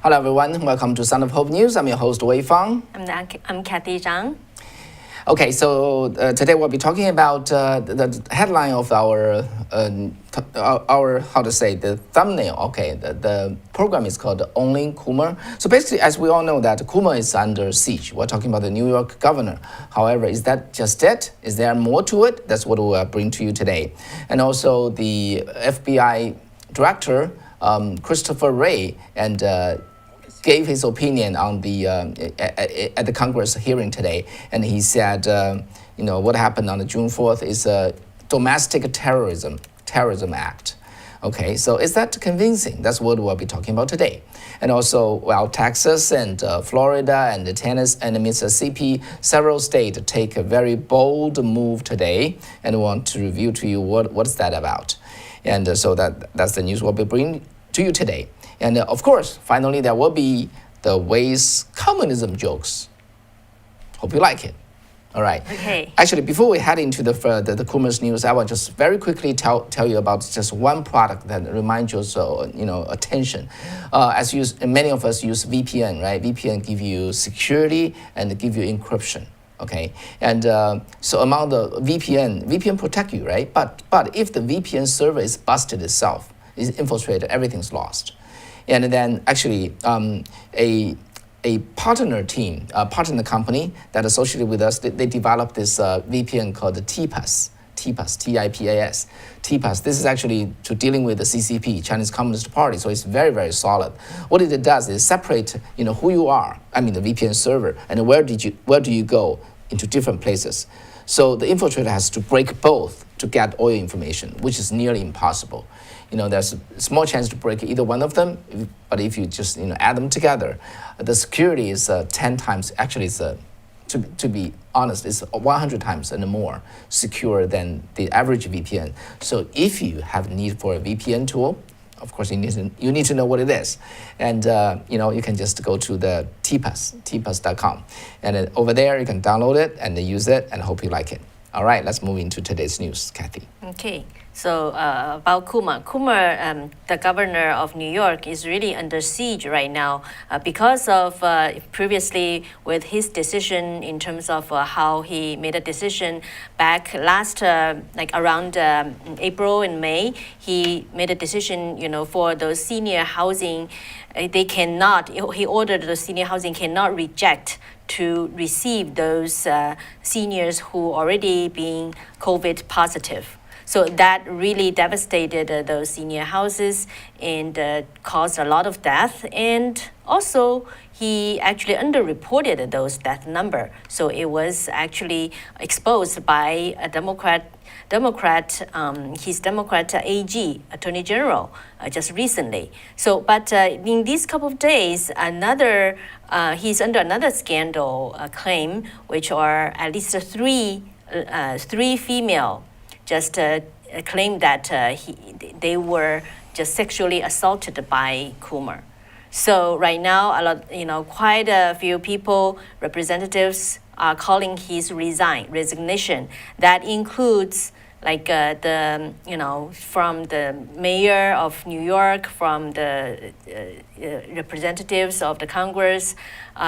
Hello, everyone. Welcome to Sound of Hope News. I'm your host, Wei Fang. I'm Kathy Zhang. Okay, so today we'll be talking about the headline of our the thumbnail. Okay, the program is called Only Cuomo. So basically, as we all know, that Cuomo is under siege. We're talking about the New York governor. However, is that just it? Is there more to it? That's what we'll bring to you today. And also the FBI director, Christopher Wray, and gave his opinion on the at the Congress hearing today, and he said, what happened on the June 4th is a domestic terrorism act. Okay, so is that convincing? That's what we'll be talking about today. And also, well, Texas and Florida and Tennessee and Mississippi, several states take a very bold move today, and we want to review to you what's that about. And so that's the news we'll be bringing to you today. And of course, finally, there will be the ways communism jokes. Hope you like it. All right. Okay. Actually, before we head into the Cuomo's news, I will just very quickly tell you about just one product that reminds you attention. Many of us use VPN, right? VPN give you security and give you encryption. Okay, and so among the VPN protect you, right? But if the VPN server is busted itself, is infiltrated, everything's lost. And then actually a partner company that associated with us, they developed this VPN called the TPAS, T-I-P-A-S. TPAS, this is actually to dealing with the CCP, Chinese Communist Party, so it's very, very solid. What it does is separate, who you are, the VPN server, and where do you go into different places. So the infiltrator has to break both to get all your information, which is nearly impossible. There's a small chance to break either one of them, but if you just add them together, the security is 10 times. Actually, it's to be honest, it's 100 times and more secure than the average VPN. So if you have need for a VPN tool, of course you need to know what it is, and you can just go to the tpas.com, and then over there you can download it and use it, and hope you like it. All right, let's move into today's news, Kathy. Okay, so about Cuomo. Cuomo, the governor of New York, is really under siege right now because of previously with his decision in terms of how he made a decision back last, around April and May. He made a decision, for those senior housing, he ordered the senior housing cannot reject to receive those seniors who already being COVID positive. So that really devastated those senior houses and caused a lot of death. And also, he actually underreported those death number. So it was actually exposed by a his Democrat AG, Attorney General, just recently. So, but in these couple of days, he's under another scandal claim, which are at least three female just claimed that they were just sexually assaulted by Cuomo. So right now, quite a few people, representatives, are calling his resignation. That includes from the mayor of New York, from the representatives of the Congress.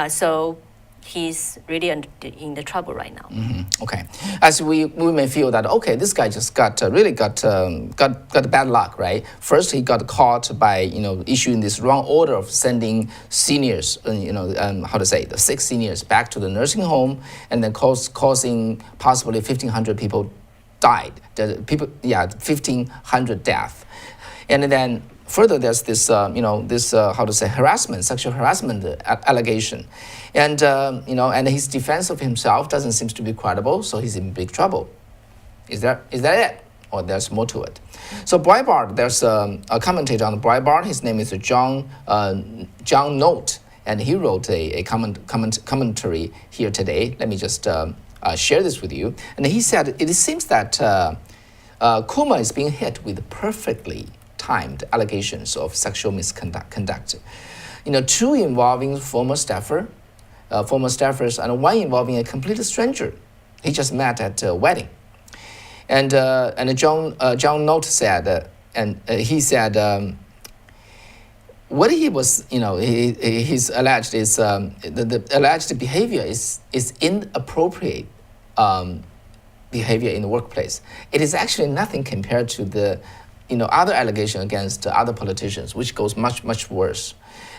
So he's really in the trouble right now. Mm-hmm. Okay, as we may feel that this guy just got bad luck, right? First, he got caught by issuing this wrong order of sending seniors, the sick seniors back to the nursing home, and then causing possibly 1,500 people died. 1,500 deaths, and then further, there's this, harassment, sexual harassment allegation, and and his defense of himself doesn't seem to be credible, so he's in big trouble. Is that it, or there's more to it? So Breitbart, there's a commentator on Breitbart. His name is John Note, and he wrote a commentary here today. Let me just share this with you. And he said it seems that Cuomo is being hit with perfectly timed allegations of sexual misconduct. Two involving former staffers, and one involving a complete stranger he just met at a wedding. And John Note said, he said, what he was, he's alleged is the alleged behavior is inappropriate behavior in the workplace. It is actually nothing compared to the, other allegation against other politicians, which goes much worse.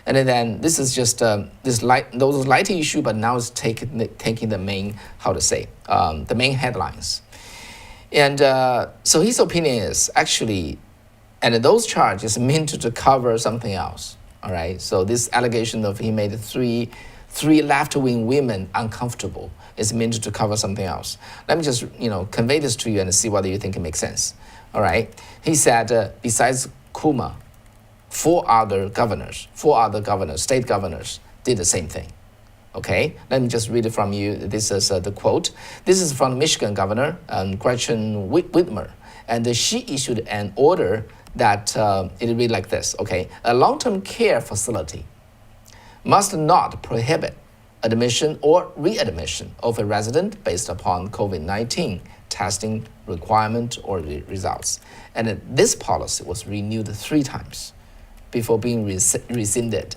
And then this is just those light issue, but now it's taking the main, the main headlines. And so his opinion is actually, and those charges meant to cover something else. All right. So this allegation of he made three left-wing women uncomfortable is meant to cover something else. Let me just convey this to you and see whether you think it makes sense. All right. He said besides Cuomo, four other governors, state governors, did the same thing. Okay, let me just read it from you. This is the quote. This is from Michigan Governor Gretchen Whitmer, and she issued an order that it read like this. Okay, a long-term care facility must not prohibit admission or readmission of a resident based upon COVID-19 testing requirement or results. And this policy was renewed 3 times before being rescinded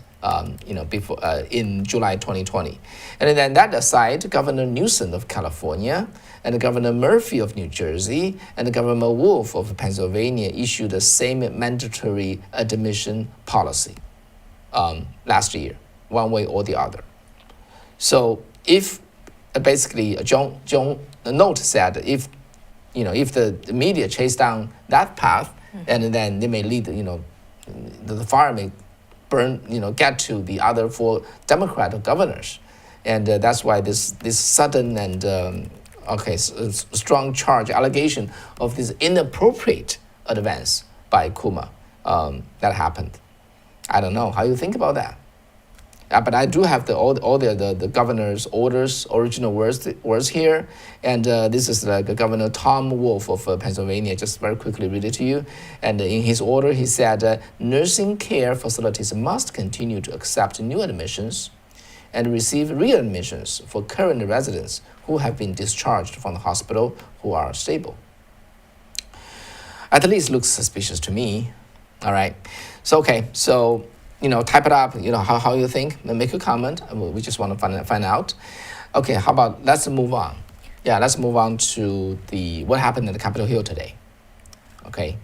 in July 2020. And then that aside, Governor Newsom of California and Governor Murphy of New Jersey and Governor Wolf of Pennsylvania issued the same mandatory admission policy last year, one way or the other. So if basically John Note said if the media chase down that path, and then they may lead the fire may burn, get to the other 4 Democratic governors. And that's why this sudden and strong charge, allegation of this inappropriate advance by Cuomo that happened. I don't know how you think about that. But I do have all the governor's orders, original words here. And this is like Governor Tom Wolf of Pennsylvania. Just very quickly read it to you. And in his order, he said, nursing care facilities must continue to accept new admissions and receive readmissions for current residents who have been discharged from the hospital who are stable. At least looks suspicious to me. All right. So type it up, how you think, make a comment. We just want to find out. Okay, how about let's move on. Yeah, let's move on to what happened at the Capitol Hill today. Okay,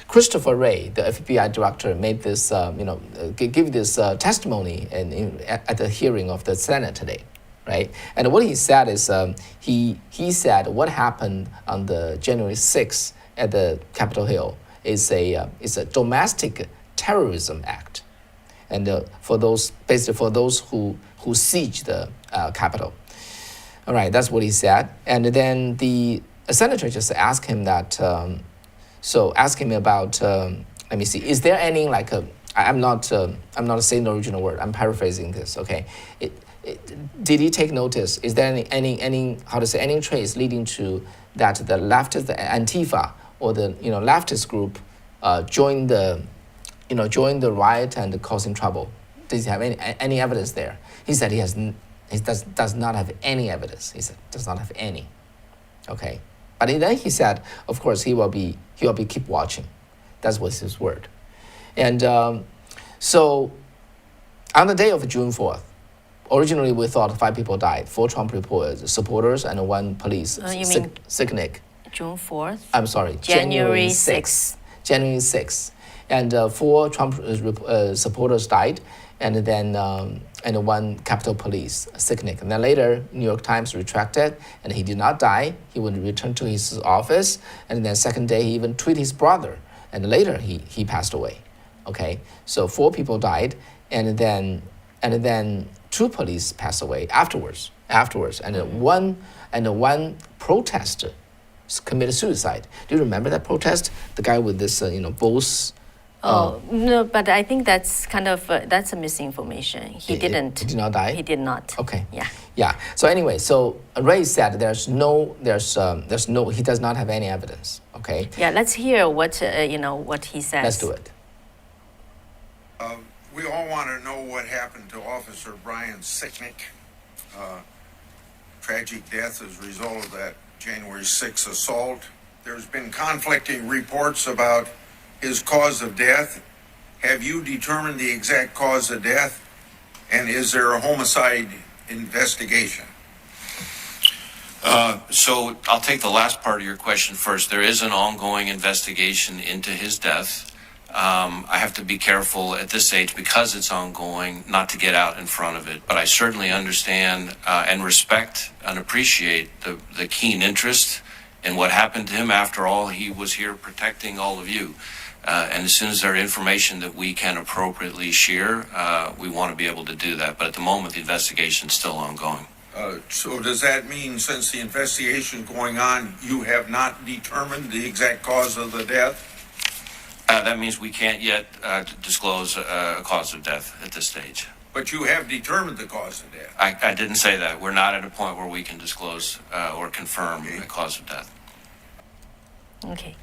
Christopher Wray, the FBI director, made this, give this testimony at the hearing of the Senate today, right? And what he said is he said what happened on the January 6th at the Capitol Hill is a domestic terrorism act. And for those who siege the Capitol. All right, that's what he said. And then the senator just asked him that. Ask him about. Let me see. Is there any I'm not saying the original word. I'm paraphrasing this. Okay. Did he take notice? Is there any trace leading to that the leftist, the Antifa, or the leftist group joined the riot and causing trouble? Does he have any evidence there? He said he does not have any evidence. He said does not have any. Okay, but then he said, of course, he will be keep watching. That was his word. And so on the day of June 4th, originally we thought 5 people died, 4 Trump supporters and 1 police sicknick. June 4th? I'm sorry, January 6th. January 6th. And 4 Trump supporters died, and then 1 Capitol Police sicknick. And then later, New York Times retracted, and he did not die. He would return to his office, and then second day, he even tweeted his brother, and later he passed away. Okay, so 4 people died, and then 2 police passed away afterwards, and one protester committed suicide. Do you remember that protest? The guy with this, bows. No, but I think that's kind of that's a misinformation. He did not die. He did not. Okay. Yeah. So anyway, Ray said there's no. He does not have any evidence. Okay. Yeah. Let's hear what he says. Let's do it. We all want to know what happened to Officer Brian Sicknick. Tragic death as a result of that January 6th assault. There's been conflicting reports about his cause of death. have you determined the exact cause of death? And is there a homicide investigation? So I'll take the last part of your question first. There is an ongoing investigation into his death. I have to be careful at this age because it's ongoing not to get out in front of it. But I certainly understand and respect and appreciate the keen interest in what happened to him. After all, he was here protecting all of you. And as soon as there's information that we can appropriately share, we want to be able to do that. But at the moment, the investigation is still ongoing. So does that mean since the investigation going on, you have not determined the exact cause of the death? That means we can't yet disclose a cause of death at this stage. But you have determined the cause of death. I didn't say that. We're not at a point where we can disclose or confirm the cause of death. Okay.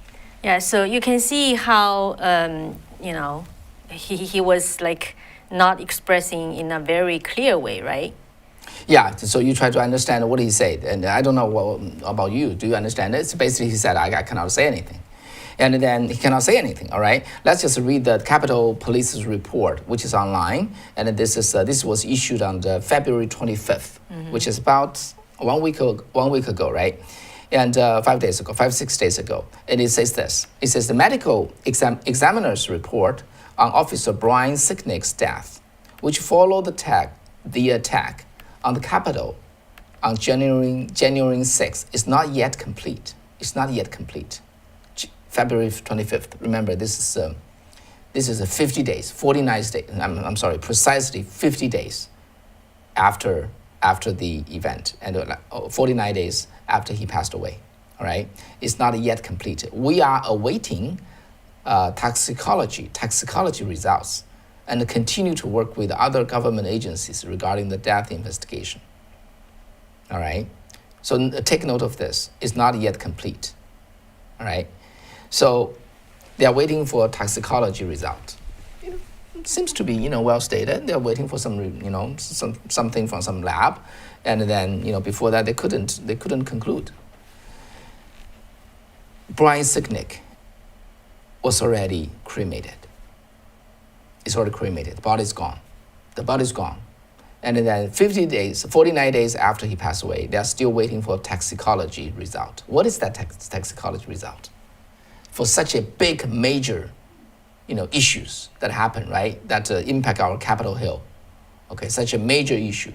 Yeah, so you can see how, he was like not expressing in a very clear way, right? Yeah, so you try to understand what he said. And I don't know about you. Do you understand it? So basically, he said, I cannot say anything. And then he cannot say anything, all right? Let's just read the Capitol Police's report, which is online. And this was issued on the February 25th, which is about 1 week ago, right? And 6 days ago. And it says this. It says the medical examiner's report on Officer Brian Sicknick's death, which followed the attack on the Capitol on January 6th, is not yet complete. It's not yet complete. February 25th. Remember, this is a 50 days, 49 days. I'm sorry, precisely 50 days after the event, and 49 days after he passed away. All right, it's not yet completed. We are awaiting toxicology results, and continue to work with other government agencies regarding the death investigation. All right, so take note of this. It's not yet complete. All right, so they are waiting for a toxicology result. It seems to be well stated. They're waiting for some something from some lab, and then before that they couldn't conclude. Brian Sicknick was already cremated. It's already cremated. The body's gone. The body's gone. And then 49 days after he passed away, they are still waiting for a toxicology result. What is that toxicology result? For such a big, major, issues that happen, right? That impact our Capitol Hill. Okay, such a major issue,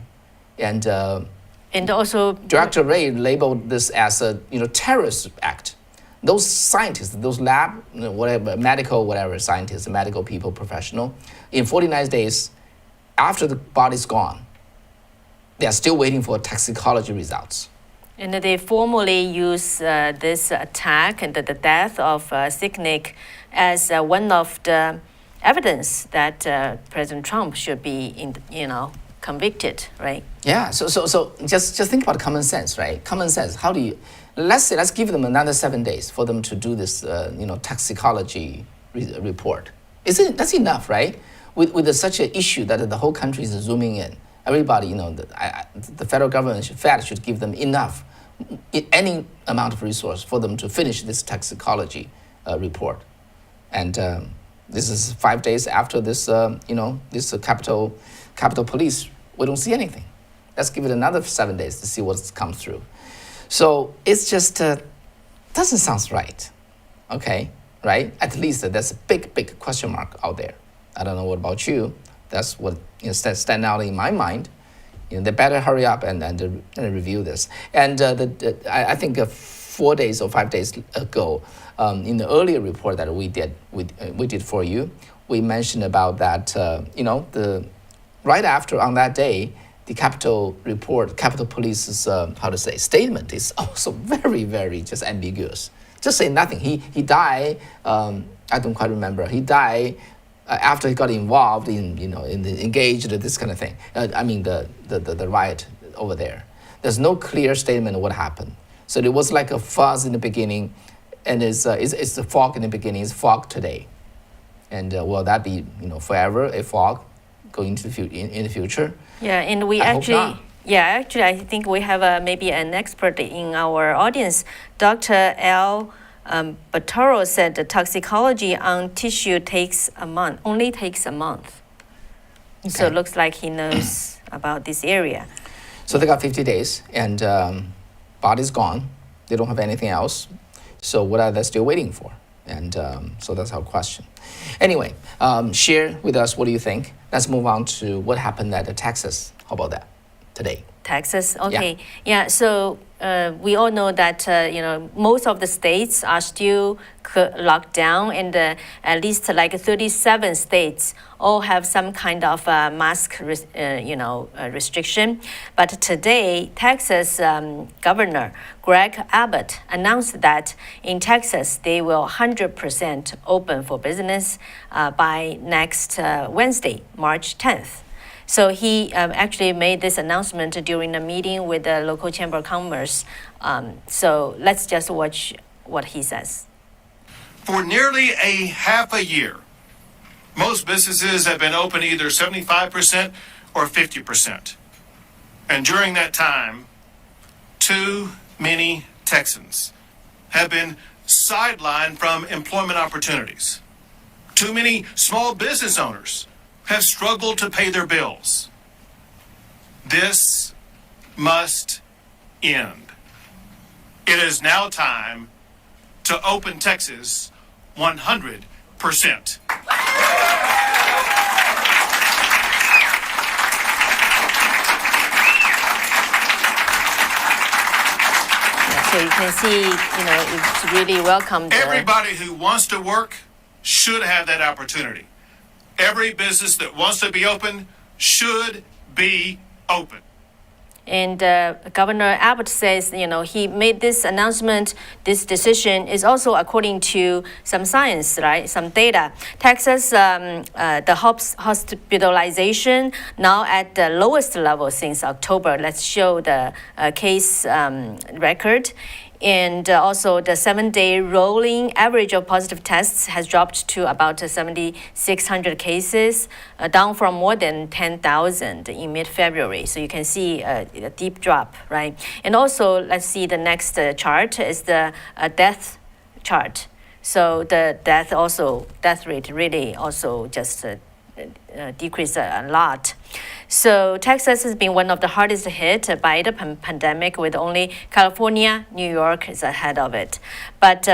and also Director Wray labeled this as a terrorist act. Those scientists, those lab, medical scientists, medical people, professional, in 49 days after the body's gone, they are still waiting for toxicology results. And they formally use this attack and the death of Sicknick as one of the evidence that President Trump should be convicted, right? Yeah. So just think about common sense, right? Common sense. How do you? Let's give them another 7 days for them to do this, toxicology report. That's enough, right? With such an issue that the whole country is zooming in. Everybody, the federal government, Fed should give them enough, any amount of resource for them to finish this toxicology report. And this is 5 days after this, this Capitol Police. We don't see anything. Let's give it another 7 days to see what's come through. So it's just doesn't sound right. Okay, right? At least there's a big question mark out there. I don't know what about you. That's what stand out in my mind. They better hurry up and review this. And I think 4 days or 5 days ago, in the earlier report that we did for you, we mentioned about that. Right after on that day, the Capitol Police's statement is also very, very just ambiguous. Just say nothing. He died. I don't quite remember. He died after he got involved engaged in this kind of thing. The riot over there. There's no clear statement of what happened. So there was like a fuzz in the beginning, and it's the fog in the beginning. It's fog today, and will that be forever a fog going into in the future? Yeah, and we actually I think we have maybe an expert in our audience, Dr. L. But Toro said the toxicology on tissue only takes a month. So it looks like he knows about this area. So they got 50 days, and body's gone. They don't have anything else. So what are they still waiting for? And so that's our question. Anyway, share with us, what do you think? Let's move on to what happened at Texas. How about that today? Texas, okay. Yeah, so we all know that, most of the states are still locked down, and at least like 37 states all have some kind of mask restriction. But today, Texas Governor Greg Abbott announced that in Texas, they will 100% open for business by next Wednesday, March 10th. So he actually made this announcement during a meeting with the local chamber of commerce. So let's just watch what he says. For nearly a half a year, most businesses have been open either 75% or 50%. And during that time, too many Texans have been sidelined from employment opportunities. Too many small business owners have struggled to pay their bills. This must end. It is now time to open Texas 100%. So you can see, it's really welcomed. Everybody who wants to work should have that opportunity. Every business that wants to be open should be open. And Governor Abbott says, he made this announcement, this decision is also according to some science, right? Some data. Texas, the hospitalization now at the lowest level since October. Let's show the case record. And also the 7-day rolling average of positive tests has dropped to about 7,600 cases, down from more than 10,000 in mid-February. So you can see a deep drop, right? And also, let's see the next chart is the death chart. So the death rate really also just decreased a lot. So Texas has been one of the hardest hit by the pandemic, with only California, New York is ahead of it. But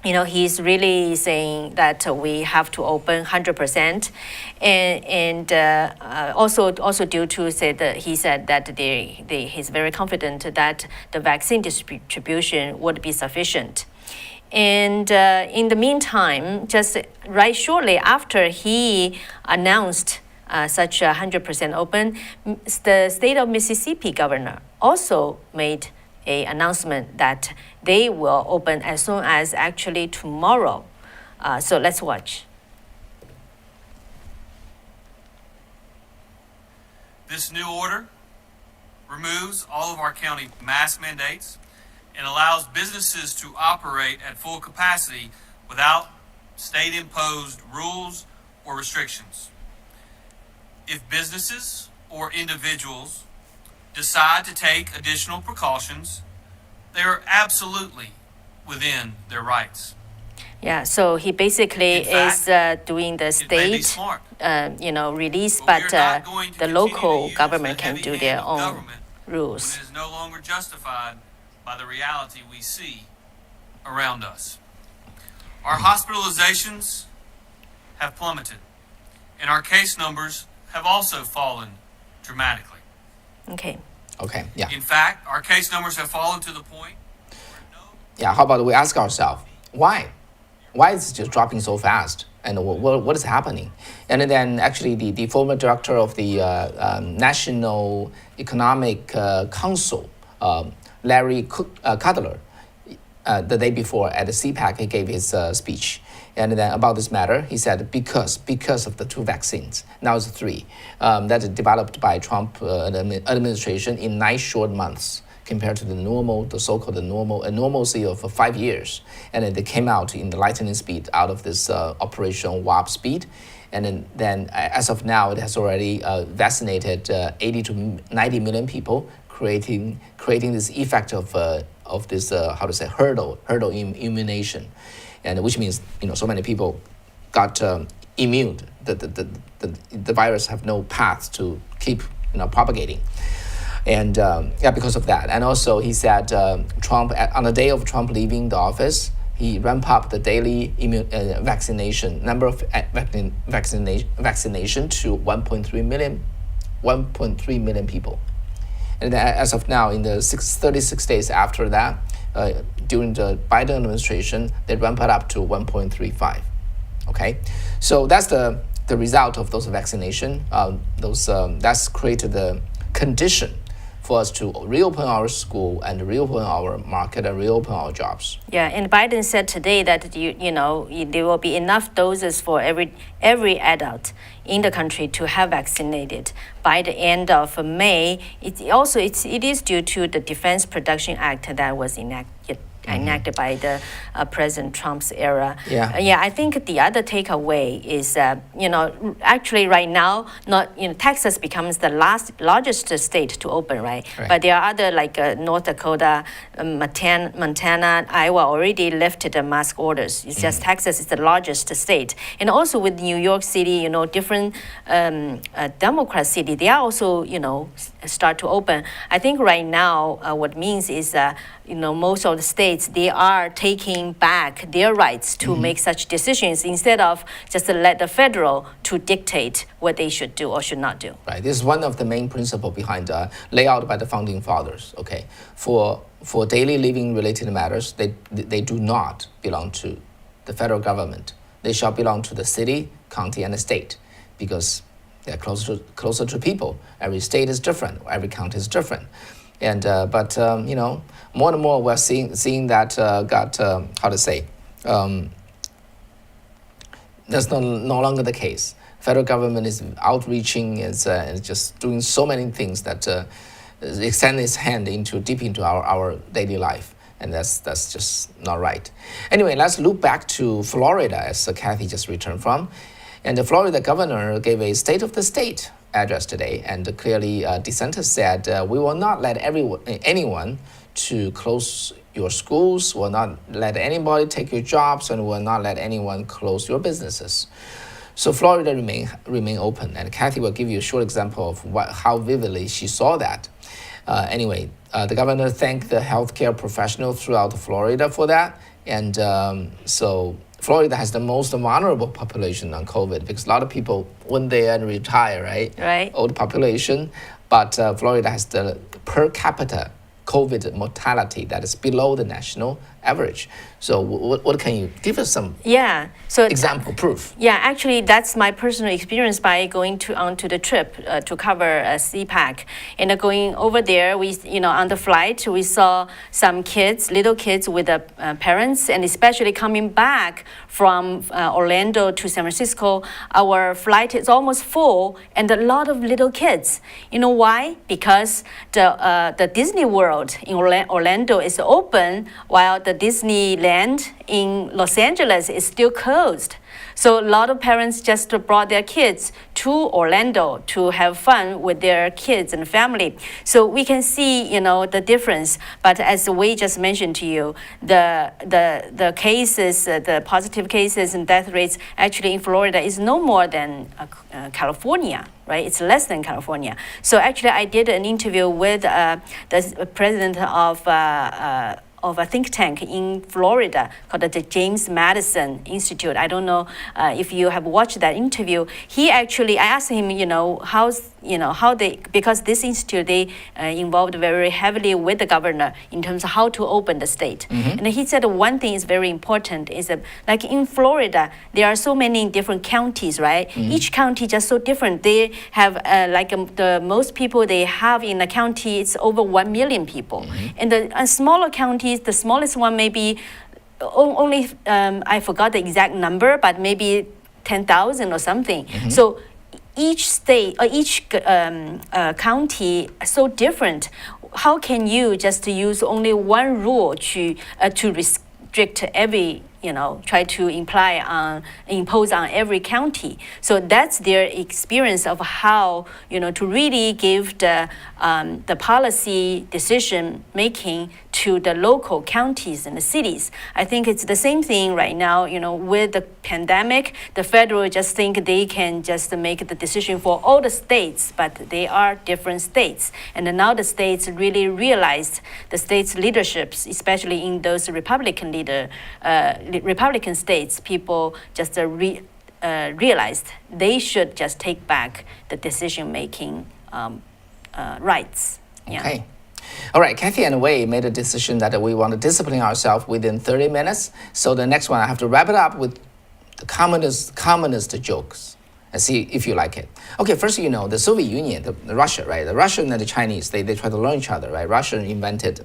he's really saying that we have to open 100%, and also due to he said that he's very confident that the vaccine distribution would be sufficient. And in the meantime, just right shortly after he announced such 100% open, the state of Mississippi governor also made an announcement that they will open as soon as actually tomorrow. So let's watch. This new order removes all of our county mask mandates and allows businesses to operate at full capacity without state-imposed rules or restrictions. If businesses or individuals decide to take additional precautions, they are absolutely within their rights. Yeah, so he basically is doing the state, release, but the local government can do their own rules. When it is no longer justified by the reality we see around us. Our hospitalizations have plummeted, and our case numbers have also fallen dramatically. Okay, yeah. In fact, our case numbers have fallen to the point Yeah, how about we ask ourselves, why? Why is it just dropping so fast? And what is happening? And then actually the former director of the National Economic Council, Larry Kudlow, the day before at the CPAC, he gave his speech. And then about this matter, he said because of the 2 vaccines, now it's 3, that is developed by Trump administration in 9 short months compared to the so-called normalcy of 5 years. And then they came out in the lightning speed out of this Operation Warp Speed. And then as of now, it has already vaccinated 80 to 90 million people, creating this effect of of this hurdle immunization, and which means so many people got immune. The virus have no path to keep propagating. And because of that. And also he said Trump, on the day of Trump leaving the office, he ramped up the daily vaccination number of vaccination to 1.3 million people. And as of now, in the 36 days after that, during the Biden administration, they ramped it up to 1.35. Okay, so that's the result of those vaccination. That's created the condition for us to reopen our school and reopen our market and reopen our jobs. Yeah, and Biden said today that there will be enough doses for every adult in the country to have vaccinated by the end of May. It is due to the Defense Production Act that was enacted by the President Trump's era. I think the other takeaway is actually right now Texas becomes the largest state to open, right? But there are other like North Dakota, Montana, Iowa already lifted the mask orders. It's just Texas is the largest state, and also with New York City, different Democrat city, they are also start to open. I think right now what it means is most of the states, they are taking back their rights to make such decisions instead of just let the federal to dictate what they should do or should not do. Right. This is one of the main principles behind laid out by the founding fathers. Okay, for daily living related matters, they do not belong to the federal government. They shall belong to the city, county, and the state, because they're closer to people. Every state is different. Every county is different. And but more and more we're seeing that that's no longer the case. Federal government is outreaching, is just doing so many things that extend its hand deep into our daily life, and that's just not right. Anyway, let's look back to Florida, as Kathy just returned from, and the Florida governor gave a state of the state address today, and clearly DeSantis said we will not let anyone to close your schools, will not let anybody take your jobs, and will not let anyone close your businesses. So Florida remain open, and Kathy will give you a short example of how vividly she saw that. Anyway, the governor thanked the healthcare professionals throughout Florida for that, and so Florida has the most vulnerable population on COVID because a lot of people went there and retire, right? Right. Old population, but Florida has the per capita COVID mortality that is below the national average. So what can you give us some example proof? Yeah, actually that's my personal experience by going onto the trip to cover CPAC. And going over there, we on the flight we saw some little kids with the parents, and especially coming back from Orlando to San Francisco, our flight is almost full and a lot of little kids. You know why? Because the Disney World in Orlando is open while the Disneyland in Los Angeles is still closed. So a lot of parents just brought their kids to Orlando to have fun with their kids and family. So we can see, the difference. But as we just mentioned to you, the cases, the positive cases and death rates actually in Florida is no more than California, right? It's less than California. So actually I did an interview with the president of a think tank in Florida called the James Madison Institute. I don't know if you have watched that interview. I asked him, how because this institute, they involved very heavily with the governor in terms of how to open the state. And he said one thing is very important is that, like in Florida, there are so many different counties, right? Each county just so different. They have the most people they have in a county, it's over 1 million people. And the smaller counties, the smallest one may be only, I forgot the exact number, but maybe 10,000 or something. So each state or each county is so different. How can you just use only one rule to restrict every, try to impose on every county? So that's their experience of how, to really give the policy decision making to the local counties and the cities. I think it's the same thing right now, with the pandemic, the federal just think they can just make the decision for all the states, but they are different states. And now the states really realized, the states' leaderships, especially in those Republican states, people just realized they should just take back the decision-making rights. Yeah. Okay. All right, Kathy and Wei made a decision that we want to discipline ourselves within 30 minutes. So the next one, I have to wrap it up with the commonest jokes and see if you like it. Okay, first, the Soviet Union, the Russia, right? The Russian and the Chinese, they try to learn each other, right? Russia invented,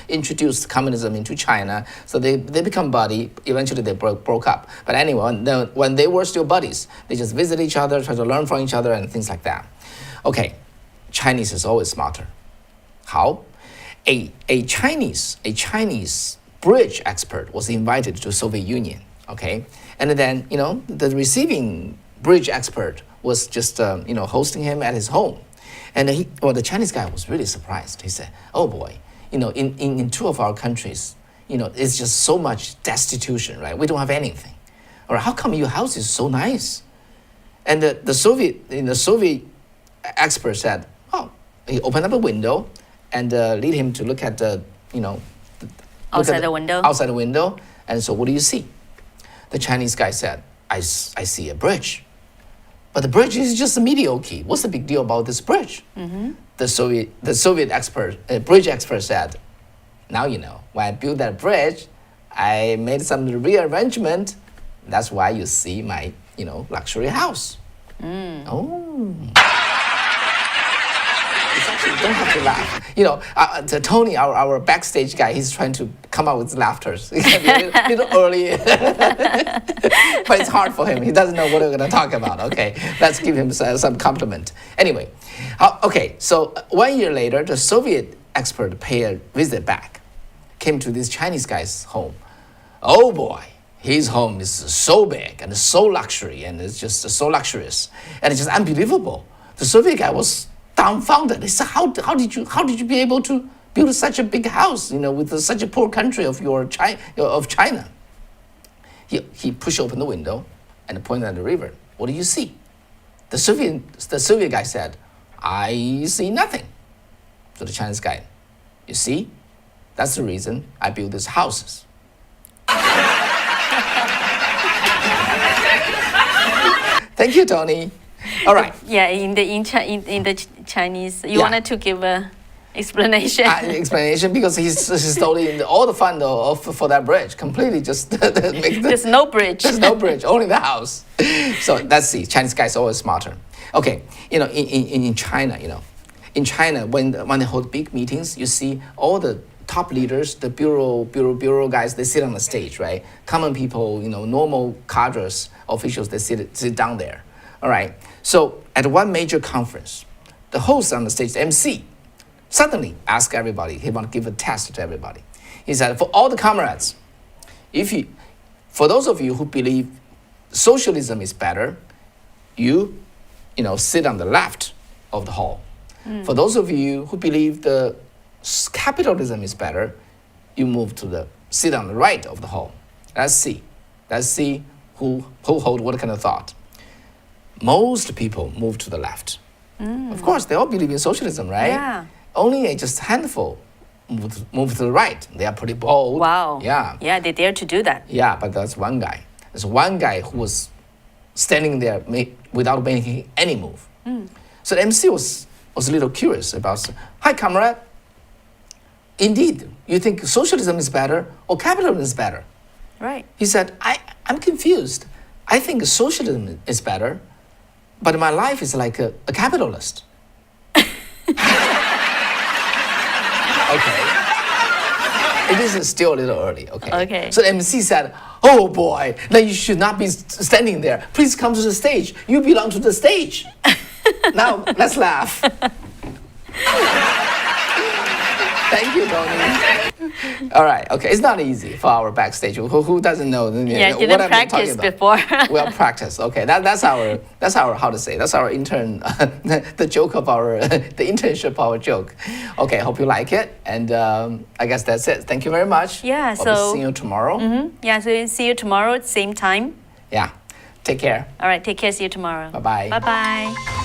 introduced communism into China. So they become buddy. Eventually, they broke up. But anyway, when they were still buddies, they just visit each other, try to learn from each other and things like that. Okay, Chinese is always smarter. How? A Chinese bridge expert was invited to Soviet Union, okay? And then, the receiving bridge expert was just, hosting him at his home. And the Chinese guy was really surprised. He said, oh boy, in two of our countries, it's just so much destitution, right? We don't have anything. Or how come your house is so nice? And the Soviet expert said, he opened up a window and lead him to look at the, outside the window. Outside the window. And so what do you see? The Chinese guy said, I see a bridge. But the bridge is just mediocre. What's the big deal about this bridge? Mm-hmm. The Soviet expert, bridge expert said, now you know. When I built that bridge, I made some rearrangement. That's why you see my, luxury house. Mm. Oh. Don't have to laugh. Tony, our backstage guy, he's trying to come up with laughter. It's a little early, but it's hard for him. He doesn't know what we're going to talk about. Okay, let's give him some compliment. Anyway, okay, so 1 year later, the Soviet expert paid a visit back, came to this Chinese guy's home. Oh boy, his home is so big and so luxury, and it's just so luxurious, and it's just unbelievable. The Soviet guy was dumbfounded. He said, how did you be able to build such a big house, with such a poor country of China? He pushed open the window and pointed at the river. What do you see? The Soviet guy said, I see nothing. So the Chinese guy, you see, that's the reason I built these houses. Thank you, Tony. All right. Yeah, in the Chinese, you wanted to give a explanation. Explanation because he's totally all the fun for that bridge. Completely just there's no bridge. There's no bridge, only the house. So let's see. Chinese guys are always smarter. Okay, in China, in China when they hold big meetings, you see all the top leaders, the bureau guys, they sit on the stage, right? Common people, normal cadres, officials, they sit down there. All right. So at one major conference, the host on the stage, the MC, suddenly asked everybody, he want to give a test to everybody. He said, for all the comrades, for those of you who believe socialism is better, you sit on the left of the hall. Mm. For those of you who believe the capitalism is better, you sit on the right of the hall. Let's see who hold what kind of thought. Most people move to the left. Mm. Of course, they all believe in socialism, right? Yeah. Only just a handful move to the right. They are pretty bold. Wow. Yeah. Yeah, they dare to do that. Yeah, but that's one guy. There's one guy who was standing there without making any move. Mm. So the MC was a little curious about, hi, comrade. Indeed, you think socialism is better or capitalism is better? Right. He said, I'm confused. I think socialism is better, but my life is like a capitalist. Okay. It is still a little early, okay? Okay. So the MC said, oh boy, then you should not be standing there. Please come to the stage. You belong to the stage. Now, let's laugh. Thank you, Tony. All right. Okay. It's not easy for our backstage. Who doesn't know? Yeah, what didn't I've been practice talking about? before. Well, practice. Okay. That's our how to say. That's our intern. The joke of our the internship our joke. Okay. Hope you like it. And I guess that's it. Thank you very much. Yeah, I'll be so- seeing you tomorrow. Yeah, so see you tomorrow at the same time. Yeah. Take care. All right, take care. See you tomorrow. Bye-bye. Bye-bye.